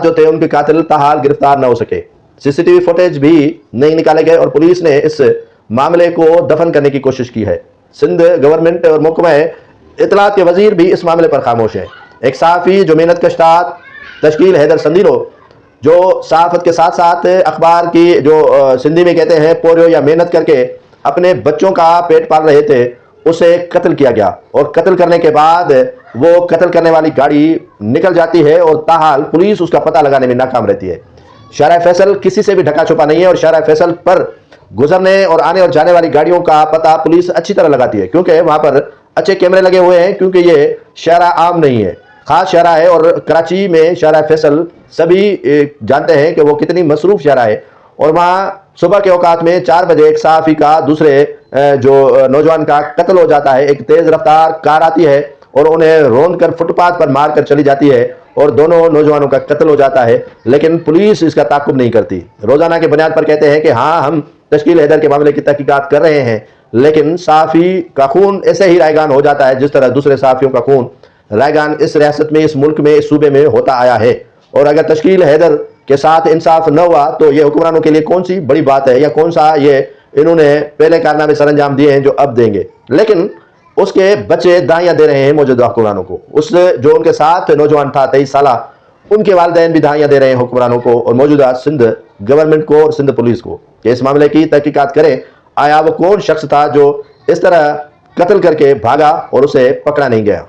जो थे उनके कातिल ताहाल गिरफ्तार न हो सके। सीसीटीवी फुटेज भी नहीं निकाले गए और पुलिस ने इस मामले को दफन करने की कोशिश की है। सिंध गवर्नमेंट और महकमा इत्तलात के वजीर भी इस मामले पर खामोश हैं। एक सहाफ़ी जो मेहनत कशा तश्कील हैदर संदीलो, जो सहाफ़त के साथ साथ अखबार की जो सिंधी में कहते हैं पोरियो या मेहनत करके अपने बच्चों का पेट पाल रहे थे, उसे कत्ल किया गया और कत्ल करने के बाद वो कत्ल करने वाली गाड़ी निकल जाती है और ताहाल पुलिस उसका पता लगाने में नाकाम रहती है। शाहराह फैसल किसी से भी ढका छुपा नहीं है और शाहराह फैसल पर गुजरने और आने और जाने वाली गाड़ियों का पता पुलिस अच्छी तरह लगाती है, क्योंकि वहां पर अच्छे कैमरे लगे हुए हैं, क्योंकि ये शाहराह आम नहीं है, खास शाहराह है। और कराची में शाहराह फैसल सभी जानते हैं कि वो कितनी मसरूफ शाहराह है। और वहाँ सुबह के औकात में 4 बजे एक सहाफ़ी का दूसरे जो नौजवान का कत्ल हो जाता है। एक तेज़ रफ्तार कार आती है और उन्हें रौंद कर फुटपाथ पर मार कर चली जाती है और दोनों नौजवानों का कत्ल हो जाता है, लेकिन पुलिस इसका ताक़ुब नहीं करती। रोज़ाना के बुनियाद पर कहते हैं कि हाँ, हम तश्कील हैदर के मामले की तहकीकात कर रहे हैं, लेकिन सहाफ़ी का खून ऐसे ही रायगान हो जाता है जिस तरह दूसरे सहाफ़ियों का खून रायगान इस रियासत में, इस मुल्क में, इस सूबे में होता आया है। और अगर तश्कील हैदर के साथ इंसाफ न हुआ तो ये हुक्मरानों के लिए कौन सी बड़ी बात है, या कौन सा ये इन्होंने पहले कारनामे सर अंजाम दिए हैं जो अब देंगे। लेकिन उसके बच्चे दाइयाँ दे रहे हैं मौजूदा हुक्मरानों को। उस जो उनके साथ नौजवान था 23 साला, उनके वालिदैन भी दाइयाँ दे रहे हैं हुक्मरानों को और मौजूदा सिंध गवर्नमेंट को और सिंध पुलिस को कि इस मामले की तहकीकात करें। आया वो कौन शख्स था जो इस तरह कत्ल करके भागा और उसे पकड़ा नहीं गया।